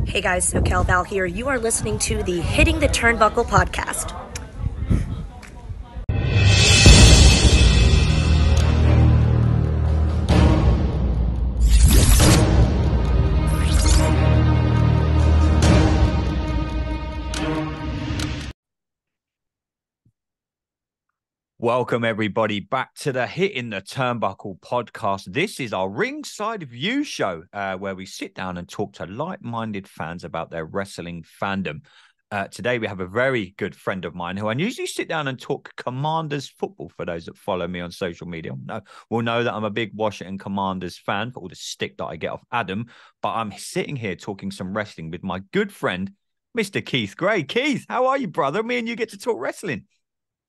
Hey guys, SoCal Val here. You are listening to the Hitting the Turnbuckle podcast. Welcome, everybody, back to the Hitting the Turnbuckle podcast. This is our Ringside View show, where we sit down and talk to like-minded fans about their wrestling fandom. Today, we have a very good friend of mine who I usually sit down and talk Commanders football. For those that follow me on social media, will know that I'm a big Washington Commanders fan for all the stick that I get off Adam. But I'm sitting here talking some wrestling with my good friend, Mr. Keith Gray. Keith, how are you, brother? Me and you get to talk wrestling.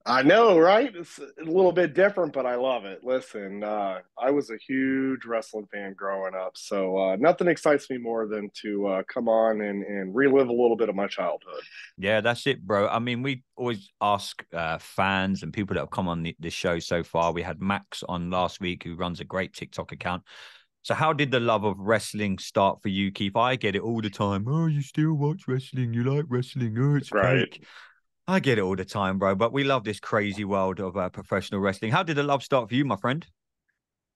I know, right? It's a little bit different, but I love it. Listen, I was a huge wrestling fan growing up, so nothing excites me more than to come on and relive a little bit of my childhood. Yeah, that's it, bro. I mean, we always ask fans and people that have come on the show so far. We had Max on last week, who runs a great TikTok account. So how did the love of wrestling start for you, Keith? I get it all the time. Oh, you still watch wrestling? You like wrestling? Oh, it's Right. fake. I get it all the time, bro. But we love this crazy world of professional wrestling. How did the love start for you, my friend?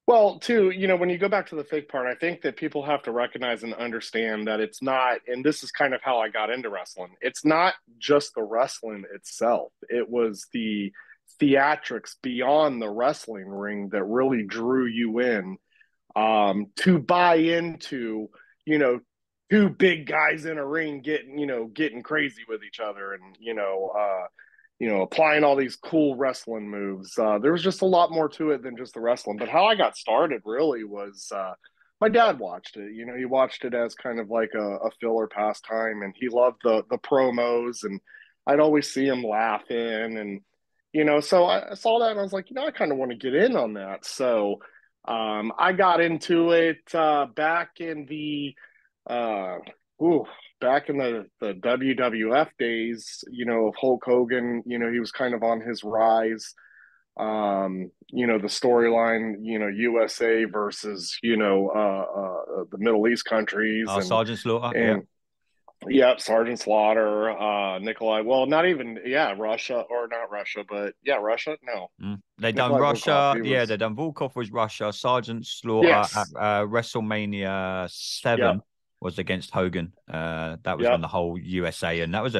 Well, too, when you go back to the fake part, I think that people have to recognize and understand that it's not, and this is kind of how I got into wrestling. It's not just the wrestling itself. It was the theatrics beyond the wrestling ring that really drew you in to buy into, you know, two big guys in a ring getting crazy with each other and, applying all these cool wrestling moves. There was just a lot more to it than just the wrestling. But how I got started really was my dad watched it. He watched it as kind of like a filler pastime, and he loved the promos, and I'd always see him laughing, and so I saw that and I was like, I kind of want to get in on that. So I got into it back in the uh, ooh, back in the WWF days, of Hulk Hogan. He was kind of on his rise. The storyline, USA versus, the Middle East countries Sergeant Slaughter. Yeah. and yeah, Sergeant Slaughter, Nikolai. Well, not even, yeah, Russia or not Russia, but yeah, Russia. No, They done Nikolai Volkov. Russia. He Yeah, was they done Volkov was Russia. Sergeant Slaughter at yes, WrestleMania yep, 7 was against Hogan. That was when yep, the whole USA, and that was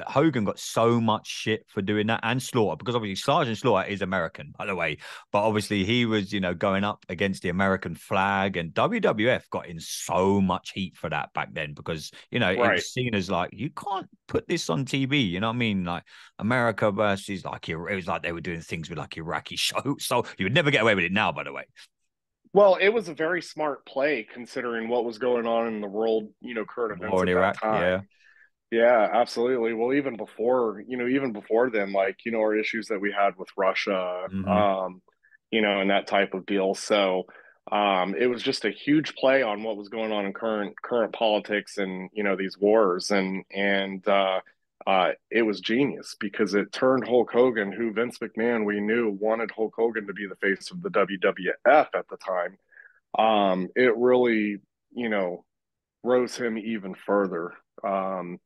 Hogan got so much shit for doing that, and Slaughter, because obviously Sergeant Slaughter is American, by the way, but obviously he was going up against the American flag, and WWF got in so much heat for that back then because it right. was seen as like, you can't put this on TV. You know what I mean? Like America versus like it was like they were doing things with like Iraqi shows, so you would never get away with it now, by the way. Well, it was a very smart play considering what was going on in the world, current events War in at that Iraq, yeah. time. Yeah, absolutely. Well, even before then, like, our issues that we had with Russia, Hmm. and that type of deal. So, it was just a huge play on what was going on in current politics and, these wars. And it was genius because it turned Hulk Hogan, who Vince McMahon, we knew wanted Hulk Hogan to be the face of the WWF at the time. It really, rose him even further. Um,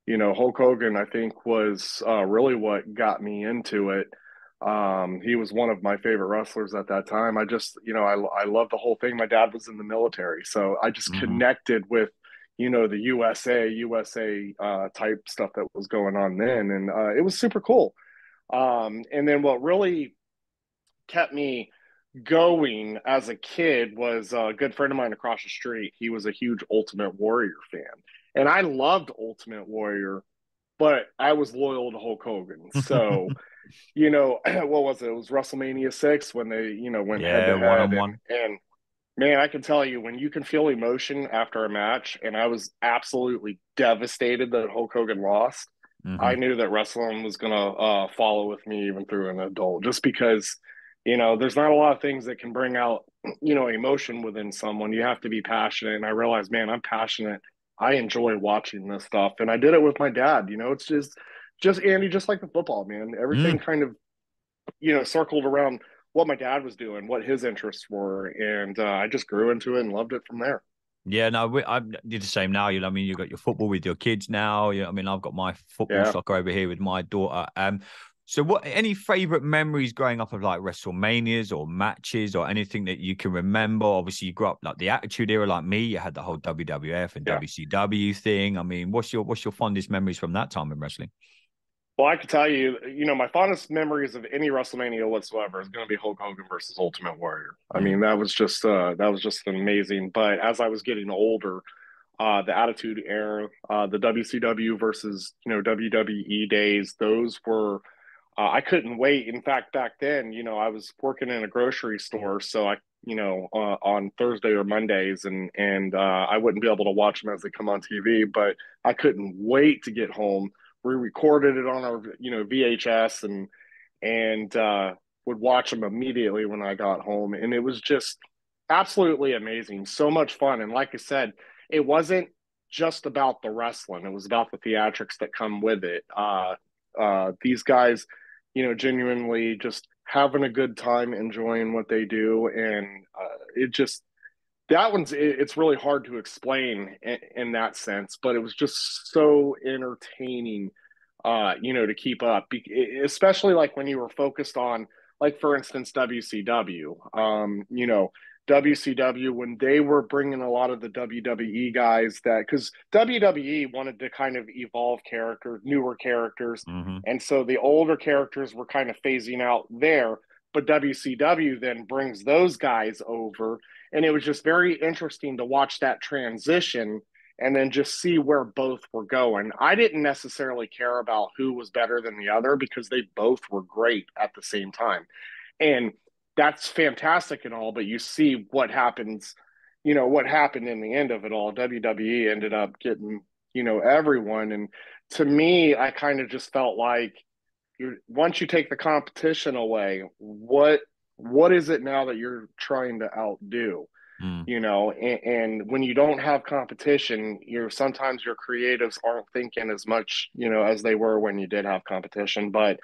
Hulk Hogan, I think, was really what got me into it. He was one of my favorite wrestlers at that time. I just, I love the whole thing. My dad was in the military, so I just Hmm. connected with, the USA type stuff that was going on then, and it was super cool. And then what really kept me going as a kid was a good friend of mine across the street. He was a huge Ultimate Warrior fan, and I loved Ultimate Warrior, but I was loyal to Hulk Hogan. So, what was it? It was WrestleMania 6 when they, went head Yeah, to one head. on And, one. and man, I can tell you when you can feel emotion after a match, and I was absolutely devastated that Hulk Hogan lost. I Hmm. knew that wrestling was going to follow with me even through an adult, just because, there's not a lot of things that can bring out, emotion within someone. You have to be passionate. And I realized, man, I'm passionate. I enjoy watching this stuff. And I did it with my dad. It's just Andy, just like the football, man. Everything Mm. kind of, circled around what my dad was doing, what his interests were. And I just grew into it and loved it from there. Yeah, no, I did the same now. I mean, you got your football with your kids now. I mean, I've got my football Yeah. soccer over here with my daughter. So what? Any favorite memories growing up of like WrestleManias or matches or anything that you can remember? Obviously, you grew up like the Attitude Era, like me. You had the whole WWF and Yeah. WCW thing. I mean, what's your fondest memories from that time in wrestling? Well, I could tell you, my fondest memories of any WrestleMania whatsoever is going to be Hulk Hogan versus Ultimate Warrior. I Mm, mean, that was just amazing. But as I was getting older, the Attitude Era, the WCW versus WWE days, those were I couldn't wait. In fact, back then, I was working in a grocery store, so on Thursday or Mondays, and I wouldn't be able to watch them as they come on TV, but I couldn't wait to get home. We recorded it on our VHS and would watch them immediately when I got home, and it was just absolutely amazing. So much fun, and like I said, it wasn't just about the wrestling; it was about the theatrics that come with it. These guys genuinely just having a good time, enjoying what they do. And it just, it's really hard to explain in that sense, but it was just so entertaining, to keep up, especially like when you were focused on, like, for instance, WCW. WCW, when they were bringing a lot of the WWE guys, that because WWE wanted to kind of evolve characters, newer characters, hmm and so the older characters were kind of phasing out there, but WCW then brings those guys over, and it was just very interesting to watch that transition and then just see where both were going. I didn't necessarily care about who was better than the other because they both were great at the same time. And that's fantastic and all, but you see what happens, what happened in the end of it all. WWE ended up getting, everyone. And to me, I kind of just felt like once you take the competition away, what is it now that you're trying to outdo? mm. And when you don't have competition, sometimes your creatives aren't thinking as much, as they were when you did have competition. But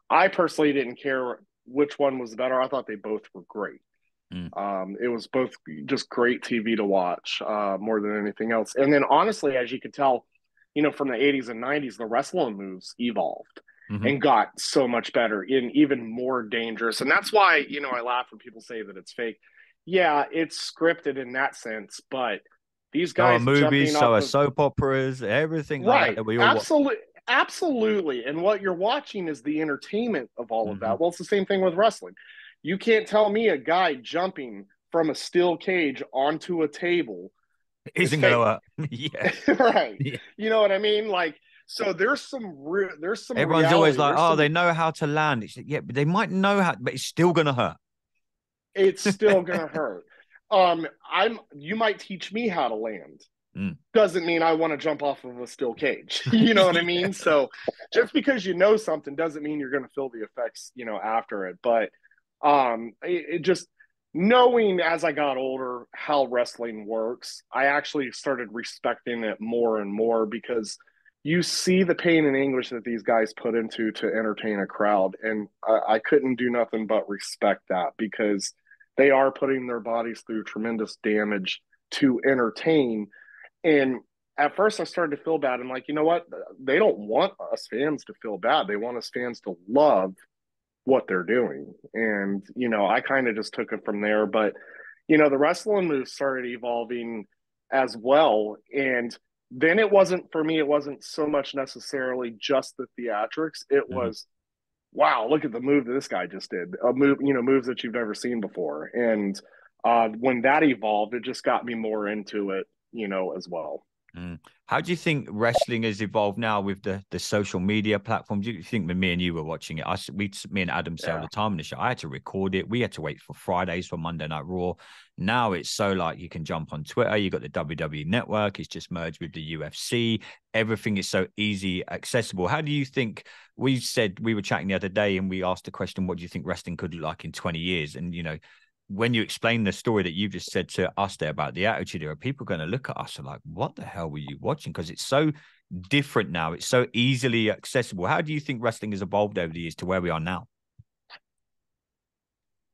I personally didn't care which one was better. I thought they both were great. Mm. It was both just great TV to watch, more than anything else. And then honestly, as you could tell, from the 80s and 90s, the wrestling moves evolved hmm and got so much better and even more dangerous. And that's why, I laugh when people say that it's fake. Yeah, it's scripted in that sense, but these So are guys movies, jumping so off are of, soap operas, everything like that right, that we all watch. absolutely, absolutely. And what you're watching is the entertainment of all of hmm that. Well, it's the same thing with wrestling. You can't tell me a guy jumping from a steel cage onto a table is Isn't fake. gonna work. Yeah. Right. Yeah. You know what I mean? Like, so there's some Everyone's always reality. like, There's oh, they some know how to land. It's like, yeah, but they might know how, but it's still gonna hurt. It's still gonna hurt. You might teach me how to land. Mm. Doesn't mean I want to jump off of a steel cage. You know what I Yeah. mean? So just because you know something doesn't mean you're gonna feel the effects, after it. But it just knowing as I got older how wrestling works, I actually started respecting it more and more because you see the pain and anguish that these guys put into to entertain a crowd, and I couldn't do nothing but respect that because they are putting their bodies through tremendous damage to entertain. And at first, I started to feel bad. I'm like, you know what? They don't want us fans to feel bad. They want us fans to love what they're doing. And, I kind of just took it from there. But, the wrestling moves started evolving as well. And then it wasn't, for me, it wasn't so much necessarily just the theatrics. It Mhm. was, wow, look at the move that this guy just did. A move, moves that you've never seen before. And when that evolved, it just got me more into it, as well. Mm. How do you think wrestling has evolved now with the social media platforms? Do you think when me and you were watching it, me and Adam say all Yeah. the time in the show, I had to record it. We had to wait for Fridays for Monday Night Raw. Now it's so like you can jump on Twitter. You got the WWE Network. It's just merged with the UFC. Everything is so easy, accessible. How do you think? We said we were chatting the other day and we asked the question, what do you think wrestling could look like in 20 years? And when you explain the story that you've just said to us there about the Attitude Era, people are going to look at us and like, what the hell were you watching? Because it's so different now. It's so easily accessible. How do you think wrestling has evolved over the years to where we are now?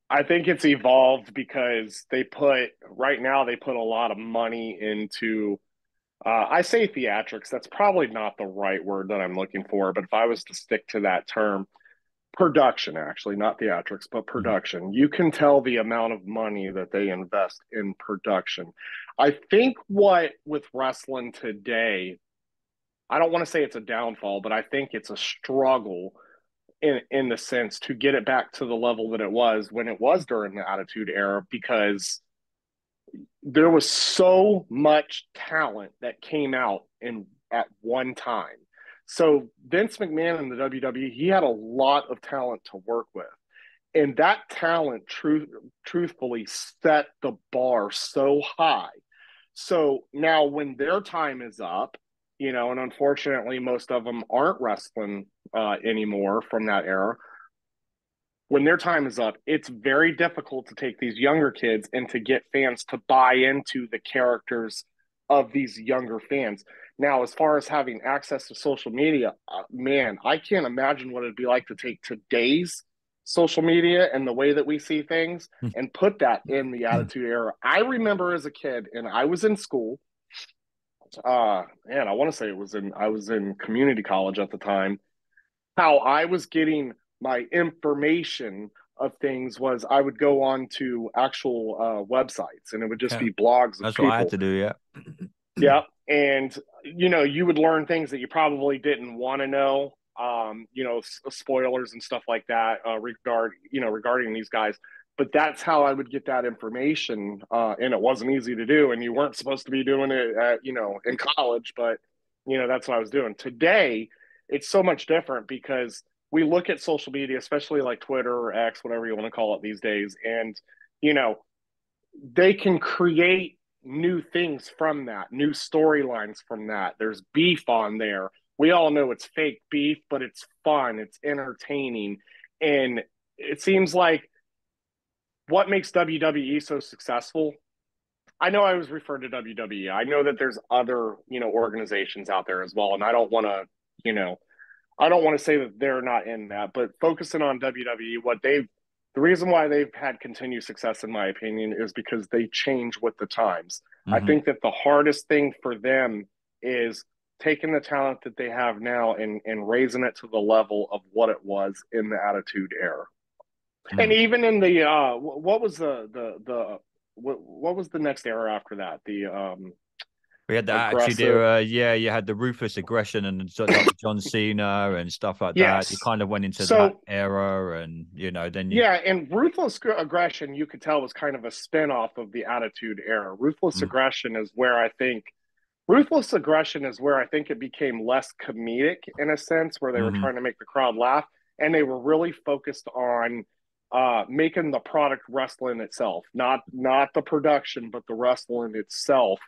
I think it's evolved because right now they put a lot of money into, I say theatrics. That's probably not the right word that I'm looking for, but if I was to stick to that term, production, actually, not theatrics, but Mhm. production. You can tell the amount of money that they invest in production. I think what with wrestling today, I don't want to say it's a downfall, but I think it's a struggle in the sense to get it back to the level that it was when it was during the Attitude Era, because there was so much talent that came out in at one time. So Vince McMahon in the WWE, he had a lot of talent to work with. And that talent truthfully set the bar so high. So now when their time is up, and unfortunately most of them aren't wrestling anymore from that era, when their time is up, it's very difficult to take these younger kids and to get fans to buy into the characters of these younger fans. Now, as far as having access to social media, man, I can't imagine what it'd be like to take today's social media and the way that we see things and put that in the Attitude Era. I remember as a kid, and I was in school. Man, I want to say I was in community college at the time. How I was getting my information of things was I would go on to actual websites, and it would just Yeah, be blogs of that's what I had people. to do. Yeah. Yeah. And, you would learn things that you probably didn't want to know, spoilers and stuff like that regarding these guys. But that's how I would get that information. And it wasn't easy to do. And you weren't supposed to be doing it, in college, but, that's what I was doing. Today, it's so much different because we look at social media, especially like Twitter or X, whatever you want to call it these days. And, you know, they can create new things from that, new storylines from that. There's beef on there. We all know it's fake beef, but it's fun, it's entertaining. And it seems like what makes WWE so successful. I know I was referred to WWE. I know that there's other, organizations out there as well. And you know, I don't want to say that they're not in that, but focusing on WWE, the reason why they've had continued success, in my opinion, is because they change with the times. I Hmm. think that the hardest thing for them is taking the talent that they have now and raising it to the level of what it was in the Attitude Era. And Mm. even in the what was what was the next era after that? The We had the Attitude aggressive. Era. Yeah, you had the ruthless aggression and so like the John Cena and stuff like that. You Yes. kind of went into that So era, and then you. yeah, and ruthless aggression, you could tell, was kind of a spin-off of the Attitude Era. Mm, Ruthless aggression is where I think it became less comedic in a sense, where they were hmm trying to make the crowd laugh, and they were really focused on making the product wrestling itself, not the production, but the wrestling itself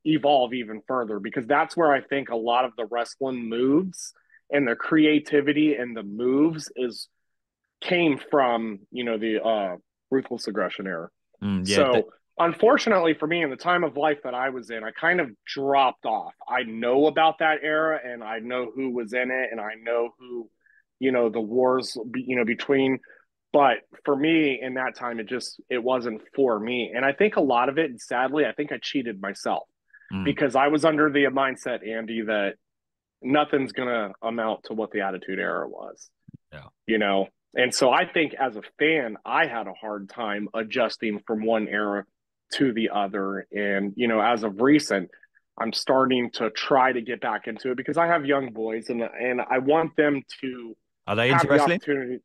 evolve even further, because that's where I think a lot of the wrestling moves and the creativity and the moves is came from the ruthless aggression era. yeah. So unfortunately for me, in the time of life that I was in, I kind of dropped off. I know about that era, and I know who was in it, and I know who, the wars, between. But for me in that time, it wasn't for me, and I think a lot of it, and sadly, I think I cheated myself Mm, because I was under the mindset, Andy, that nothing's gonna amount to what the Attitude Era was, yeah. you know. And so I think as a fan, I had a hard time adjusting from one era to the other. And, as of recent, I'm starting to try to get back into it because I have young boys, and I want them to Are they into have the wrestling? opportunity.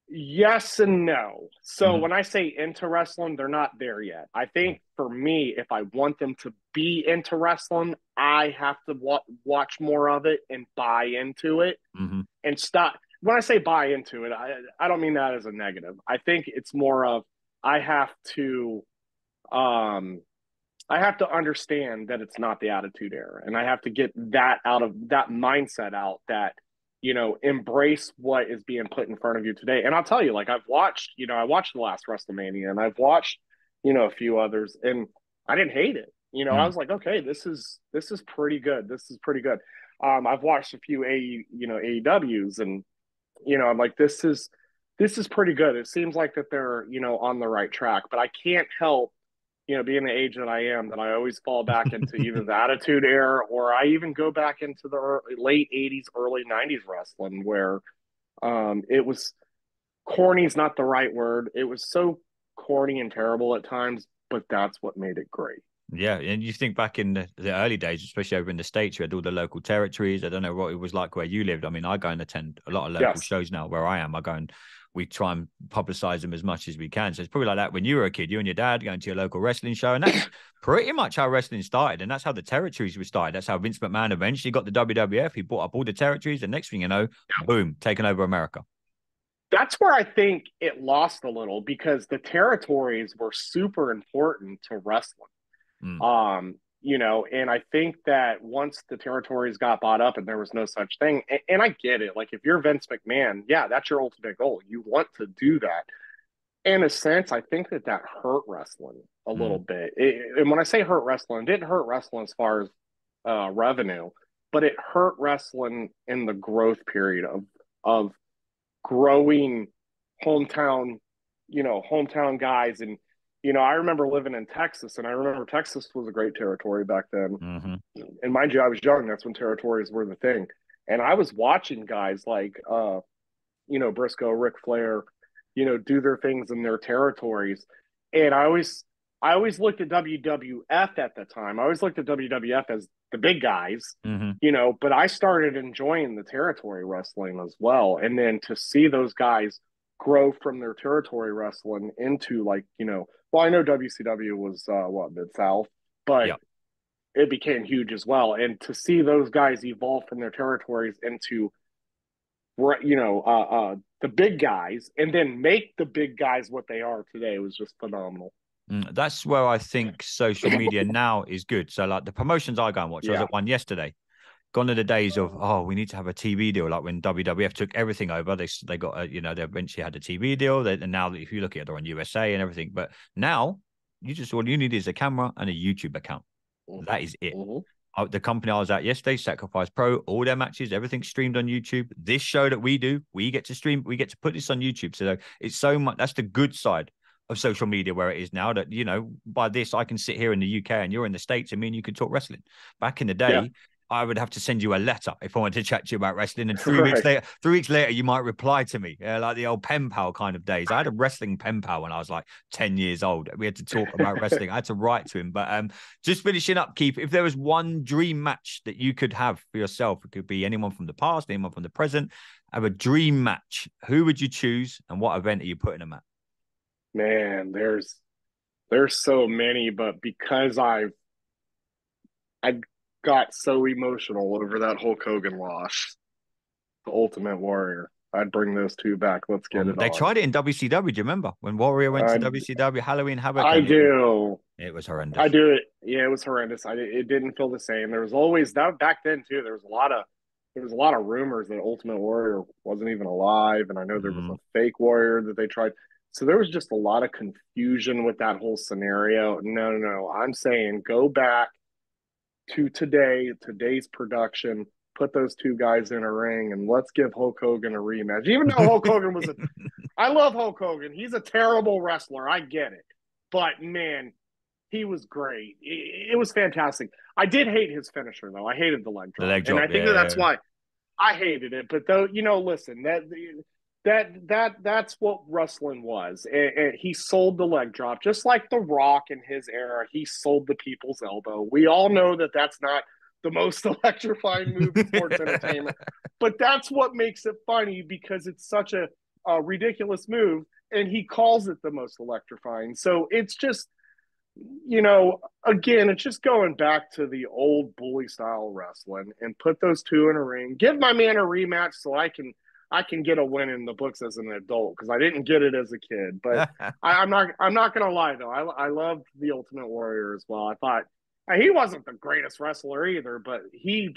Yes and no. So Hmm. when I say into wrestling, they're not there yet. I think for me, if I want them to be into wrestling, I have to watch more of it and buy into it Hmm. and stop. When I say buy into it, I don't mean that as a negative. I think it's more of I have to um I have to understand that it's not the Attitude Era, and I have to get that out of that mindset out, that embrace what is being put in front of you today. And I'll tell you, like, I watched the last WrestleMania, and I've watched a few others, and I didn't hate it. I Mm. was like, okay, this is pretty good. This is pretty good. I've watched a few AEWs, and I'm like, this is this is pretty good. It seems like that they're, on the right track, but I can't help, being the age that I am, that I always fall back into either the Attitude Era, or I even go back into the late 80s, early 90s wrestling where it was corny is not the right word. It was so corny and terrible at times, but that's what made it great. Yeah, and you think back in the early days, especially over in the States, you had all the local territories. I don't know what it was like where you lived. I mean, I go and attend a lot of local Yes. shows now where I am. I go and we try and publicize them as much as we can. So it's probably like that when you were a kid, you and your dad going to your local wrestling show. And that's pretty much how wrestling started. And that's how the territories were started. That's how Vince McMahon eventually got the WWF. He bought up all the territories. And next thing you know, boom, taking over America. That's where I think it lost a little because the territories were super important to wrestling. And I think that once the territories got bought up and there was no such thing, and I get it, like if you're Vince McMahon, yeah, that's your ultimate goal. You want to do that. In a sense, I think that hurt wrestling a little bit. And when I say hurt wrestling, it didn't hurt wrestling as far as revenue, but it hurt wrestling in the growth period of growing hometown, hometown guys. And, I remember living in Texas, and I remember Texas was a great territory back then. And mind you, I was young. That's when territories were the thing. And I was watching guys like, Briscoe, Ric Flair, do their things in their territories. And I always looked at WWF at the time. I always looked at WWF as the big guys, but I started enjoying the territory wrestling as well. And then to see those guys grow from their territory wrestling into I know WCW was Mid-South, but it became huge as well. And to see those guys evolve from their territories into the big guys and then make the big guys what they are today was just phenomenal. That's where I think social media now is good. So like the promotions I go and watch, I was at one yesterday. Gone are the days of, we need to have a TV deal. Like when WWF took everything over, they got they eventually had a TV deal. And now if you look at it, they're on USA and everything. But now all you need is a camera and a YouTube account. That is it. The company I was at yesterday, Sacrifice Pro, all their matches, everything's streamed on YouTube. This show that we do, we get to stream, we get to put this on YouTube. So it's so much, that's the good side of social media where it is now that, by this, I can sit here in the UK and you're in the States and me and you could talk wrestling. Back in the day, I would have to send you a letter if I wanted to chat to you about wrestling. And 3 weeks later, you might reply to me, like the old pen pal kind of days. I had a wrestling pen pal when I was like 10 years old. We had to talk about wrestling. I had to write to him. But just finishing up, Keith, if there was one dream match that you could have for yourself, it could be anyone from the past, anyone from the present, have a dream match. Who would you choose and what event are you putting them at? Man, there's so many, but because I got so emotional over that Hulk Hogan loss, the Ultimate Warrior, I'd bring those two back. Let's get it They on. tried it in WCW. Do you remember when Warrior went to WCW, Halloween Havoc? I do. It was horrendous. I do it. Yeah, it was horrendous. It didn't feel the same. There was always that back then too. There was a lot of rumors that Ultimate Warrior wasn't even alive, and I know there was a fake Warrior that they tried. So there was just a lot of confusion with that whole scenario. No. I'm saying go back to today's production, put those two guys in a ring, and let's give Hulk Hogan a rematch. Even though Hulk Hogan I love Hulk Hogan. He's a terrible wrestler. I get it. But man, he was great. It was fantastic. I did hate his finisher though. I hated the leg drop. And I think that's why I hated it. But though, listen, that's what wrestling was. And he sold the leg drop, just like The Rock in his era. He sold the people's elbow. We all know that that's not the most electrifying move in sports entertainment, but that's what makes it funny because it's such a ridiculous move, and he calls it the most electrifying. So it's just, again, it's just going back to the old bully style wrestling and put those two in a ring. Give my man a rematch so I can get a win in the books as an adult because I didn't get it as a kid. But I'm not gonna lie though. I loved the Ultimate Warrior as well. I thought he wasn't the greatest wrestler either, but he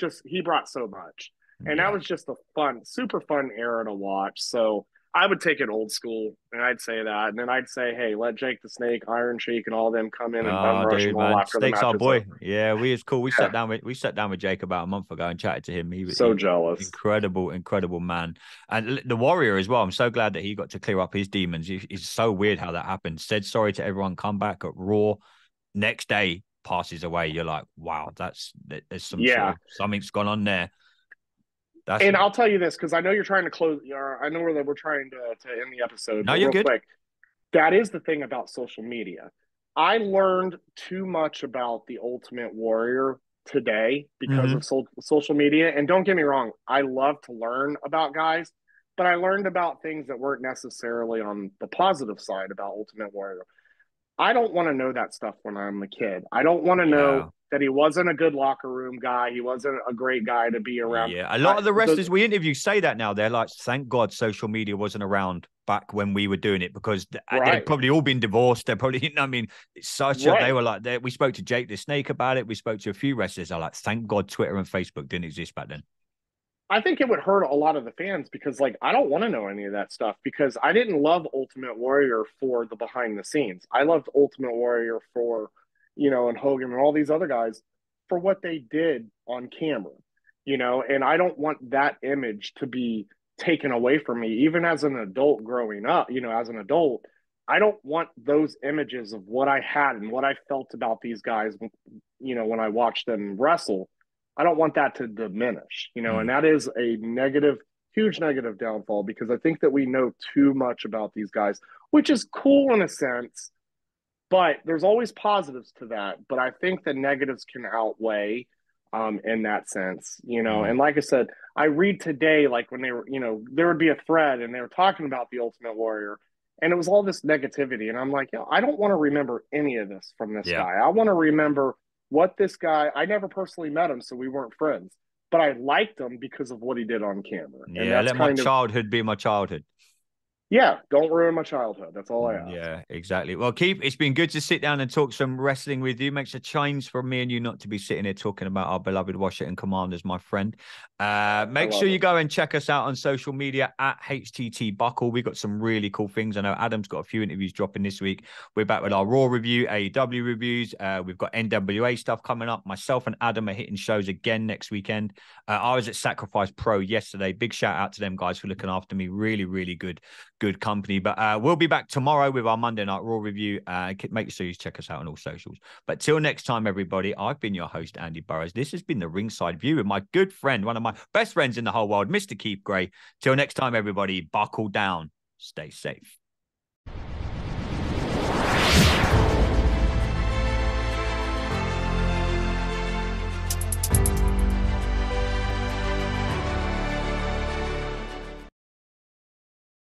brought so much, and that was just a super fun era to watch. So I would take it old school, and I'd say that, and then I'd say, hey, let Jake the Snake, Iron Sheik, and all them come in and bum Oh, rush dude, them all man, after the Snake's match our is boy. over. Yeah, we was cool. We Yeah, sat down with Jake about a month ago and chatted to him. so He jealous. incredible man, and the Warrior as well. I'm so glad that he got to clear up his demons. It's so weird how that happened. Said sorry to everyone, come back at Raw. Next day passes away. You're like, wow, there's some sort Yeah, of something's gone on there. That's and I'll tell you this because I know you're trying to close. I know that we're trying to end the episode, no, but you're real good. quick, that is the thing about social media. I learned too much about the Ultimate Warrior today because Mm-hmm. of social media. And don't get me wrong, I love to learn about guys, but I learned about things that weren't necessarily on the positive side about Ultimate Warrior. I don't want to know that stuff when I'm a kid. I don't want to know Yeah. that he wasn't a good locker room guy. He wasn't a great guy to be around. Yeah, a lot of the wrestlers we interview say that now. They're like, thank God social media wasn't around back when we were doing it because they've Right, probably all been divorced. They're probably, you know, I mean, it's such a, they right. were like, we spoke to Jake the Snake about it. We spoke to a few wrestlers. I like, thank God Twitter and Facebook didn't exist back then. I think it would hurt a lot of the fans because, like, I don't want to know any of that stuff because I didn't love Ultimate Warrior for the behind the scenes. I loved Ultimate Warrior for, and Hogan and all these other guys for what they did on camera, and I don't want that image to be taken away from me, even as an adult growing up, as an adult. I don't want those images of what I had and what I felt about these guys, when I watched them wrestle. I don't want that to diminish, and Mm. that is a negative, huge negative downfall because I think that we know too much about these guys, which is cool in a sense, but there's always positives to that. But I think the negatives can outweigh in that sense, Mm. and like I said, I read today, like when they were, there would be a thread and they were talking about the Ultimate Warrior. And it was all this negativity. And I'm like, I don't want to remember any of this from this Yeah. guy. I want to remember what this guy, I never personally met him, so we weren't friends, but I liked him because of what he did on camera. And Yeah. that's Let my kind of, childhood be my childhood. yeah, don't ruin my childhood. That's all I ask. Yeah, exactly. Well, Keith, it's been good to sit down and talk some wrestling with you. Makes a change for me and you not to be sitting here talking about our beloved Washington Commanders, my friend. I Make sure love you it. go and check us out on social media at HTT Buckle. We've got some really cool things. I know Adam's got a few interviews dropping this week. We're back with our Raw review, AEW reviews. We've got NWA stuff coming up. Myself and Adam are hitting shows again next weekend. I was at Sacrifice Pro yesterday. Big shout out to them guys for looking after me. Really, really good company. But we'll be back tomorrow with our Monday Night Raw review. Make sure you check us out on all socials. But till next time, everybody, I've been your host, Andy Burrows. This has been the Ringside View with my good friend, one of my best friends in the whole world, Mr. Keith Gray. Till next time, everybody, buckle down. Stay safe.